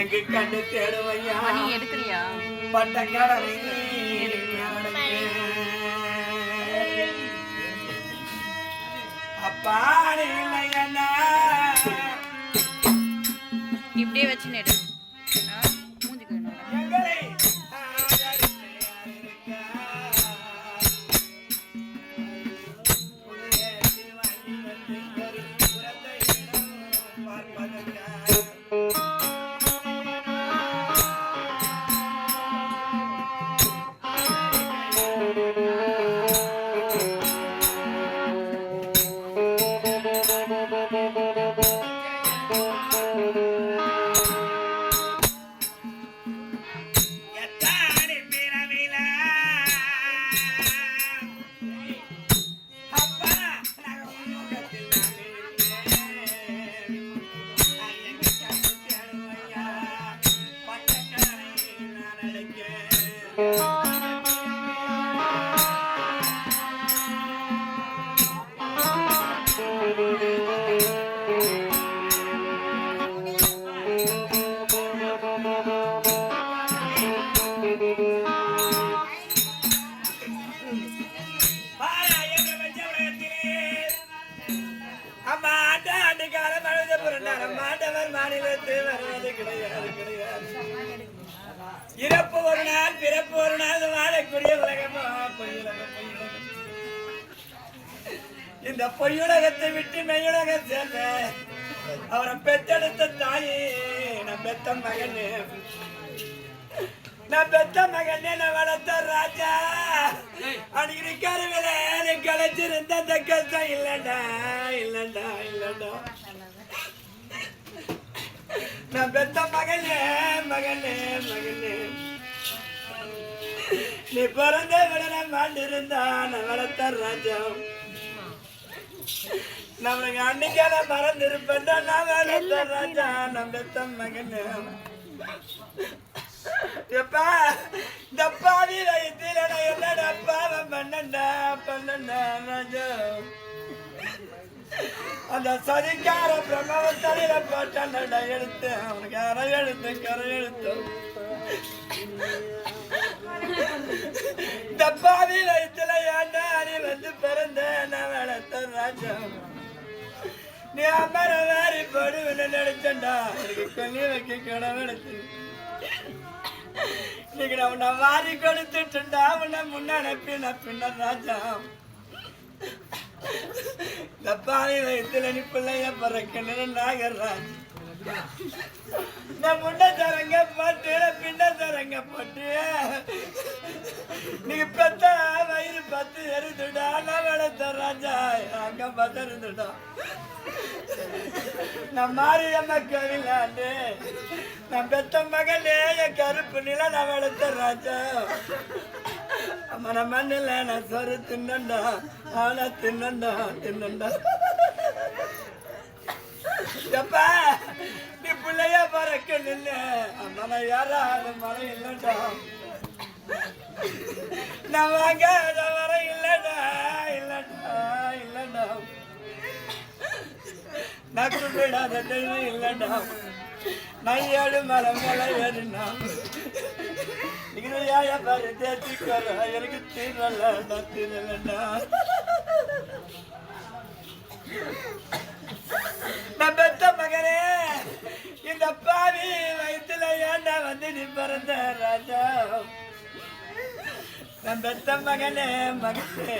எனக்கு கண்டு தேடுவையா நீ எடுக்கிறியா பட்டக்கடலை அப்பா இல்லையா இப்படியே வச்சு நெடு இறப்பு ஒரு நாள் பிறப்பு ஒரு நாள் வாழக்கூடிய உலகமா இந்த பொய்யுலகத்தை விட்டு மெய்யுலகம் சேர்ந்த அவரை பெற்றெடுத்த தாயே நான் பெத்த மகனே நான் வளர்த்த ராஜா அன்னைக்கு கருவில கலைச்சிருந்த அந்த கஷ்டம் இல்லடா இல்லடா இல்லடா நான் பெத்த மகனே மகனே மகனே நீ பிறந்த விட மாண்டிருந்தா நான் வளர்த்த ராஜா நம்மளுக்கு அன்னைக்கான மறந்திருப்பேன் நான் வளர்த்த ராஜா நான் பெத்த மகனே எப்பா இந்த பாவி வயத்துல நான் என்னடா பாவம் பண்ணண்டா ராஜா அந்த சதிக்கார பிரம்மவ தலையில போட்டாண்டா எடுத்து அவனுக்கு அரை எழுத்து கரை எழுத்து இந்த பாவி வயத்துல ஏண்டா நீ வந்து பிறந்த நான் வளர்த்த ராஜா நீ அமர வேறி போடுவேன்னு நினைச்சண்டா எனக்கு கொல்லி வைக்க கடவுளுக்கு இன்னைக்கு நான் உன்னை வாரி கொடுத்துட்டுண்டா உன்னை முன்னப்பி நான் பின்ன ராஜா இந்த பாவி வயத்துல நீ பிள்ளைய பிறக்கணும்னு நாகராஜ் நான் முன்ன தரங்க போட்டு பின்ன தரங்க போட்டு நீங்க பெத்த வயிறு பத்து எருதுடா நான் வளர்த்த ராஜா அங்க பத்து இருந்துடா நான் மாரியம்மா கோவிலாண்டு நான் பெத்த மகனே என் கருப்பு நில நான் வளர்த்த ராஜா அம்மன மண்ணில் நான் சொரு தின்னண்டா ஆனா தின்னண்டா தின்னண்டா எப்பா நீ பிள்ளைய பறக்க நில்ல அம்மன யாராவது மழை இல்லடா நான் வாங்காத வர இல்லடா இல்லடா இல்லடா நான் கும்பிடாத தெய்வம் இல்லடா நான் 7 மலை மேல ஏறினா யாய பாரு தேச்சிக்கோர எனக்கு தீரலடா தீரலடா நான் பெத்த மகனே இந்த பாவி வயிற்றுல ஏண்டா வந்து நீ பிறந்த ராஜா நான் பெத்த மகனே மகனே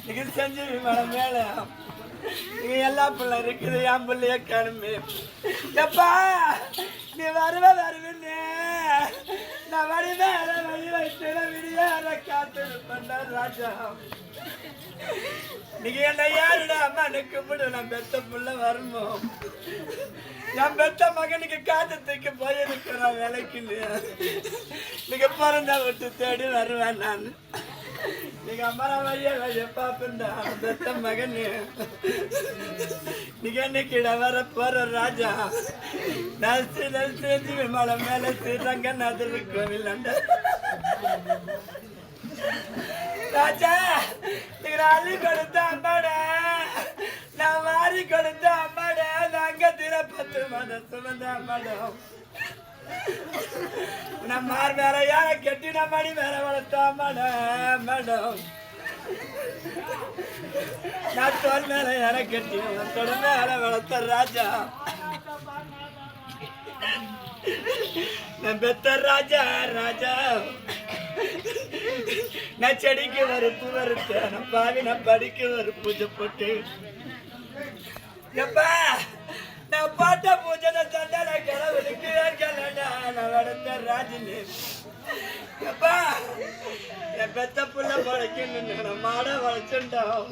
நீங்க செஞ்சு மனம் மேல நீங்க எல்லா பிள்ளை இருக்குது என் பிள்ளைய காணுமே எப்பா நீ வருவேன்னு நான் வருவேன் வழி வைத்து விடியார காத்திருப்பேன் ராஜா நீங்க என்ன யாருடா அம்மா கும்பிடு நான் பெத்த புள்ள வருமோ என் பெத்த மகனுக்கு காத்தத்துக்கு போயிருக்கிறேன் வேலைக்கு இல்லையா நீங்க பிறந்த விட்டு தேடி வருவேன் நான் நீங்க அம்மா வைய பாப்பா பெத்த மகனு நீங்க என்னைக்கு வர போற ராஜா நசி மலை மேல ஸ்ரீரங்க நதிரு கோவில் ராஜா நீங்க அள்ளி கொடுத்த அம்மாட நான் வாரி கொடுத்த அம்மாட அங்க தின 10 மாதம் சுமந்தா மேடம் நம்ம வேற யார கெட்டின மணி வேற வளர்த்தா மேடம் நான் தோல் மேல யார கெட்டி தொட மேல வளர்த்த ராஜா நான் பெத்த ராஜா நான் செடிக்கு வறுப்பு வறுத்தேன் நான் பாவி நான் படிக்க ஒரு பூஜை போட்டு எப்பா நான் பாட்ட பூஜை தண்டால கிளவுக்கு நான் வளர்த்த ராஜினி எப்பா என் பெத்த புள்ள பழைக்கணும் மாட வளைச்சுட்டோம்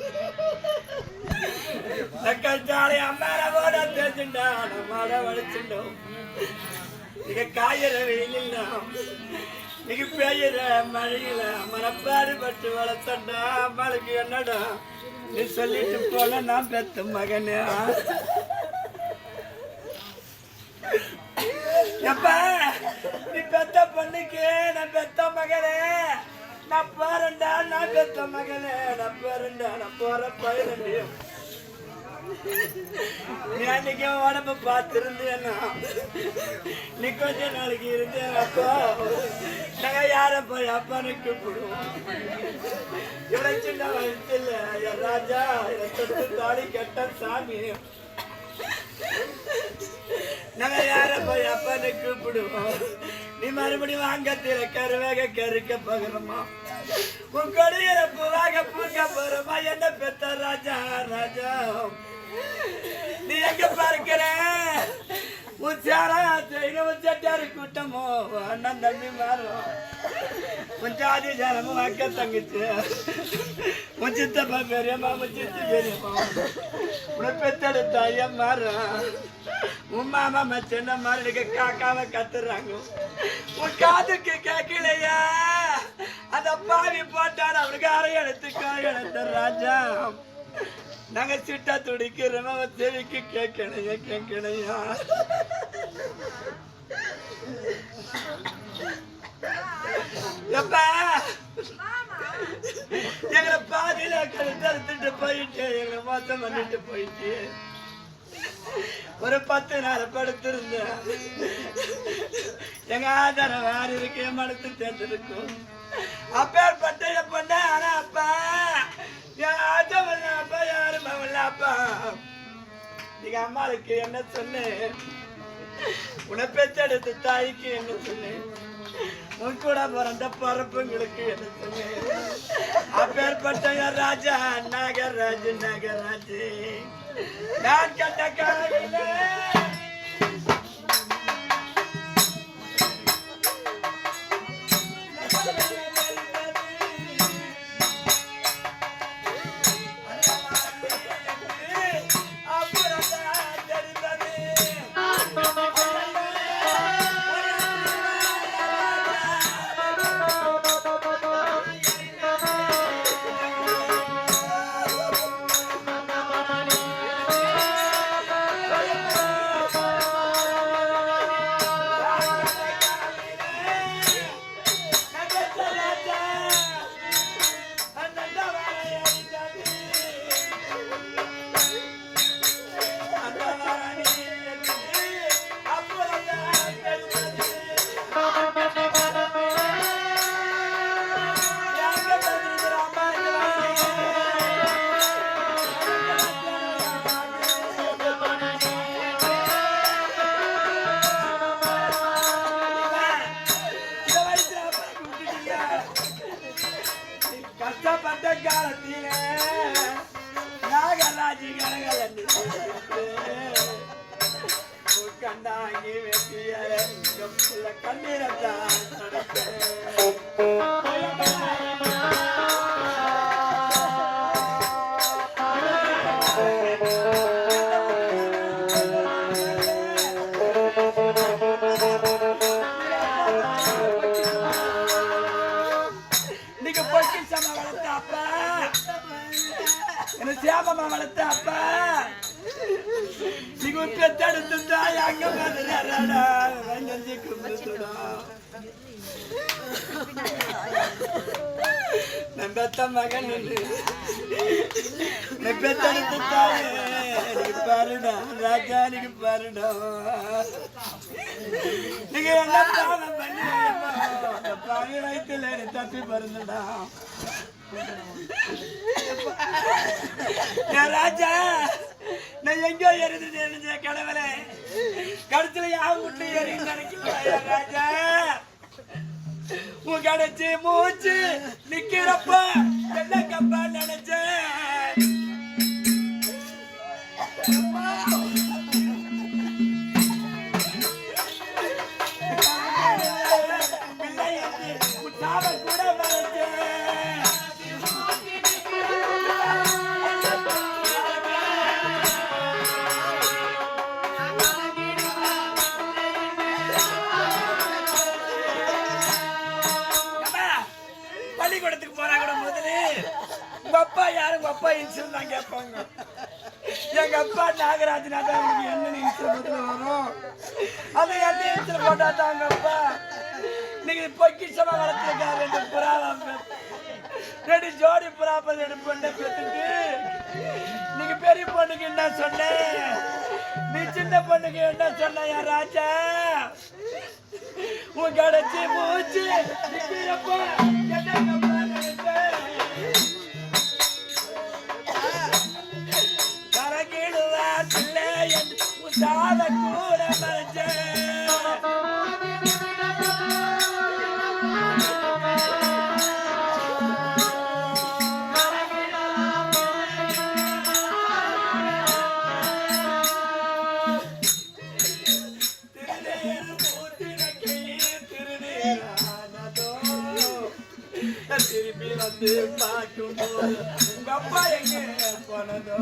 நக்கச்சாலை அம்மார போட தெரிஞ்சுட்டா நான் மாட வளைச்சுட்டோம் நீங்க காயிற வெயிலில் நீங்க பெய்யுற மழையில மனப்பாடு பட்டு வளர்த்தண்டா அம்மாளுக்கு என்னடா நீ சொல்லிட்டு போன நான் பெத்த மகனே எப்பா நீ பெத்த பொண்ணுக்கு நான் பெத்த மகனே நான் போறேன்டா நான் பெத்த மகனே நான் போறேன்டா நான் போற பயிரண்டியும் நீ அன்னைக்கு உடம்ப பார்த்திருந்தேன்னா நீ கொஞ்ச நாளைக்கு இருந்தேன் அப்பா நாங்க யார போய் அப்பான்னு கூப்பிடுவோம் இவ்வளவு சின்ன வயசுல என் ராஜா தொட்டு தாலி கட்ட சாமி நாங்க யார போய் அப்பான்னு கூப்பிடுவோம் நீ மறுபடியும் வாங்கத்தில கருவாக கருக்க பகரமா உன் கொடியில பூவாக பூக்க போறமா என்ன பெத்த ராஜா நீ எங்க பார்க்கிற உச்சாரா உச்சாரு கூட்டமோ அண்ணன் தம்பி மாறும் உன் ஜாதி ஜனமும் அக்க தங்கிச்சு உன் சித்தப்பா பெரியம்மா உன் சித்தி பெரியம்மா உன பெத்தெடுத்த ஐயம் மாறும் உன் மாமா மச்சன மாறுக்கு காக்காவை கத்துறாங்க உன் காதுக்கு கேட்கலையா அந்த பாவி போட்டான் அவனுக்கு அரை எடுத்த ராஜா நாங்க சிட்டா துடிக்கிறோம் செவிக்கு கேட்கணையா எப்பா எங்களை பாதியில தடுத்துட்டு போயிட்டு எங்களை மொத்தம் பண்ணிட்டு போயிட்டு ஒரு 10 நாள் படுத்திருந்தேன் எங்க ஆதாரம் வேற இருக்கு மனத்து தேர்ந்தெடுக்கும் அப்பேற்பட்ட பொண்ண ஆனா அப்பா அப்பா யாரும் அப்பா நீங்க அம்மாளுக்கு என்ன சொன்னேன் உன பெற்றெடுத்த தாய்க்கு என்ன சொன்னேன் உன் கூட பிறந்த பரப்புங்களுக்கு என்ன சொன்னேன் அப்பேற்பட்ட ராஜா நாகராஜ் நான் கண்ட காலையில கஷ்டப்பட்ட காலத்திலே நாகராஜி கரகலந்து கண்டாங்கி வெட்டிய கண்ணீரத்தான் சியாமமா வளர்த்த அப்பா நீங்க பெத்தெடுத்து தாய் அங்க வந்துடுறா பெத்த மகன் பெத்தெடுத்து தாய் பாருடா ராஜா, நீங்க பாருடா, நீங்க என்ன பாவம் பண்ணி பாவி வயிற்றுல தப்பி பருந்துடா ராஜா. நான் எங்கோ எரிந்து கடவுளே, கடைசியில யாரும் விட்டு எறி நினைக்கல ராஜா. உன் கிடைச்சி மூச்சு நிக்கிறப்ப என்ன கப்பா நினைச்சேன். கூட பள்ளிக்கூடத்துக்கு போனா கூட முதல்ல உங்க அப்பா யாரும் உங்க அப்பா இன்சூரன்ஸ் தான் கேட்பாங்க. எங்க அப்பா நாகராஜனா தான் என்ன இன்சூரன்ஸ் வரும், அது என்ன இன்சூரன்ஸ் போட்டா தான் உங்க அப்பா. நீங்க பொக்கிஷமா வளர்த்துருக்காரு ரெண்டு புறாவை, ரெண்டு ஜோடி புறாப்ப ரெண்டு பொண்ணை பெற்றுட்டு நீங்க பெரிய பொண்ணுக்கு என்ன சொன்ன, நீ சின்ன பொண்ணுக்கு என்ன சொன்ன ராஜா. உன் கடைச்சி மூச்சு நிக்கிறப்ப கரகிடுவா பிள்ளை சாத கூட மறைச்ச. திரும்பி வந்து பார்க்கும்போது உங்க அப்பா எங்க போனதோ.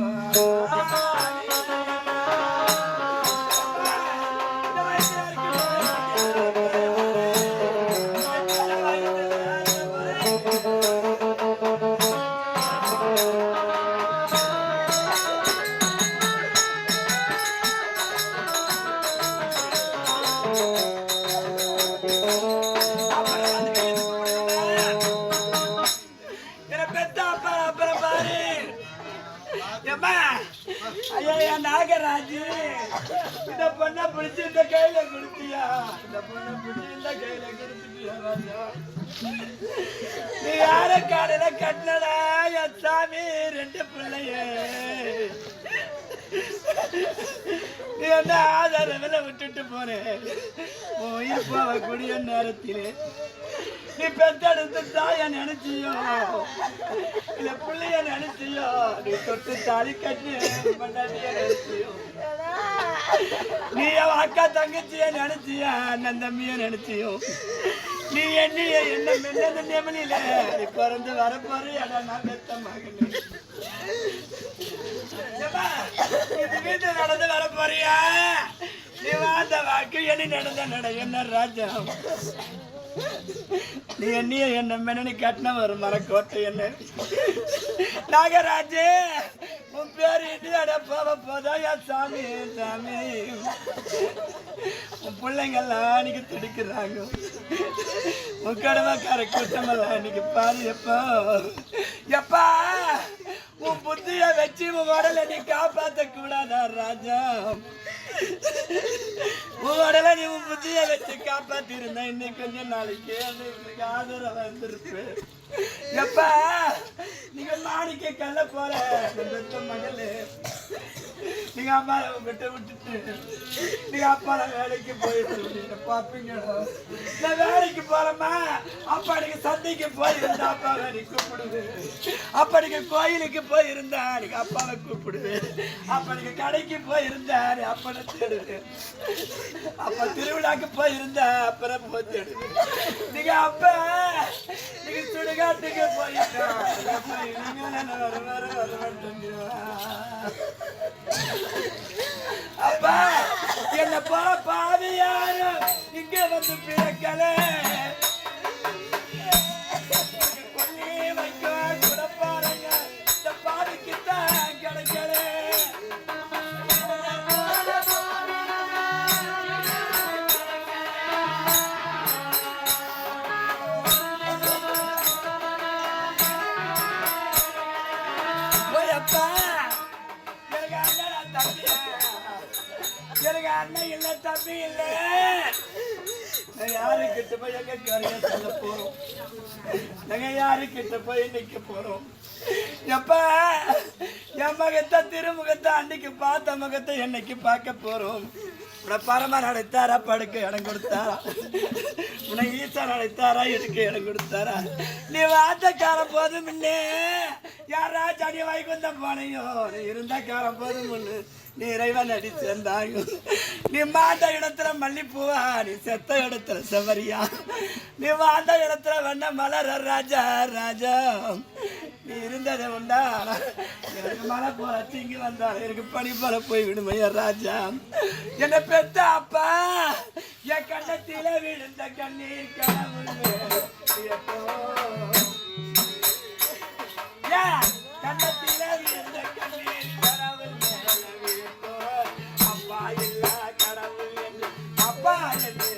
ஐயா நாகராஜ், இந்த பொண்ணை பிடிச்சி இந்த கையில கொடுத்தியா, இந்த பொண்ணை பிடிச்சி இந்த கையில கொடுத்துட்டியா ராஜா. நீ யார காலையில கட்டலடா என் சாமி ரெண்டு பிள்ளைய. நீ என்ன ஆதாரவில விட்டுட்டு போறேன். உயிர் போவ கூடிய நேரத்திலே நீ பெத்தெடுத்து தாய நினைச்சியோ இல்ல பிள்ளைய நினைச்சியோ, நீ தொட்டு தாலி கட்டி நினைச்சியோ, நீ அக்கா தங்கச்சிய நினைச்சியா அண்ணன் தம்பிய நினைச்சியோ, நீ என்னைய என்ன மெல்ல நெமலில நீ பிறந்து வரப்போற இடம் நான் பெத்த மகனே. இது வீட்டு நடந்து வரப்போறியா, நீ வாழ்ந்த வாக்கு என்ன நடந்த நட என்ன ராஜா. நீ என்னைய என்ன மெனி கட்டின ஒரு மரக்கோட்டை என்ன நாகராஜே. உன் பேர் இடியாட போக போதா என் சாமி சாமி. உன் பிள்ளைங்கெல்லாம் அன்னைக்கு துடிக்கிறாங்க, உன் கடமைக்கார கூட்டமெல்லாம் அன்னைக்கு பாரு. எப்போ எப்பா உன் புத்திய வச்சு உன் உடலை நீ காப்பாற்ற கூடாதா ராஜா. உன் உடலை நீ உன் புத்திய வச்சு காப்பாத்தி இருந்தா இன்னைக்கு கொஞ்சம் நாளைக்கு ஆதரவு வந்திருப்பு. எப்பா நீங்க மாணிக்க கல்ல போற மகளே, நீங்க அம்மா விட்டு விட்டுட்டு நீங்க அப்பா வேலைக்கு போயிட்டு பாப்பீங்களோ. நான் வேலைக்கு போறேம்மா, அப்பா நீங்க சந்தைக்கு போயிருந்தா அப்பா வேலை கூப்பிடுது, அப்பா நீங்க கோயிலுக்கு போயிருந்தா நீங்க அப்பாவை கூப்பிடுது, அப்பா நீங்க கடைக்கு போயிருந்தா அப்பனை தேடுது, அப்பா திருவிழாக்கு போயிருந்தா அப்புறம் போய் தேடுது. நீங்க அப்பா நீங்க சுடுகாட்டுக்கு போயிருந்தா அப்பா என்ன போல பாவி யாரும் இங்க வந்து பிறக்கல. கொல்லி வைக்க கூட பாருங்க, இந்த பாவிக்குத்தான் கிடைக்கல. அப்பா எனக்கு அண்ணன் தம்பியா எனக்கு அண்ணன் இல்ல தம்பி இல்ல யாருக்கிட்ட போய் எங்க கரைய சொல்ல போறோம் நாங்க யாருக்கிட்ட போய் நிக்க போறோம் எப்ப என் மகத்தை திருமுகத்தை அன்னைக்கு பார்த்த முகத்தை என்னைக்கு பார்க்க போறோம் உன பரமா அழைத்தாரா படுக்க இடம் கொடுத்தாரா உன ஈசன் அழைத்தாரா எடுக்க இடம் கொடுத்தாரா நீ வார்த்தைக்காரன் போதும் இல்லே யாரா சனி வைகுந்தம் போனையோ நீ இருந்தா காரம் போதும் ஒண்ணு நீ இறைவன் அடி சேர்ந்தாங்க நீ மாண்ட இடத்துல மல்லிப்பூவா நீ செத்த இடத்துல செவரியா நீ வாழ்ந்த இடத்துல வண்ண மலர் ராஜா ராஜா நீ இருந்ததை உண்டா எனக்கு மழை போல திங்கி வந்தாலும் எனக்கு பனி போல போய் விடுமையா ராஜா என்ன பெத்த அப்பா என் கண்ணத்தில விழுந்த கண்ணீர் கனவு கண்ணத்தில விழுந்த கண்ணீர் கனவு அப்பா இல்ல கடவுள் அப்பா என்று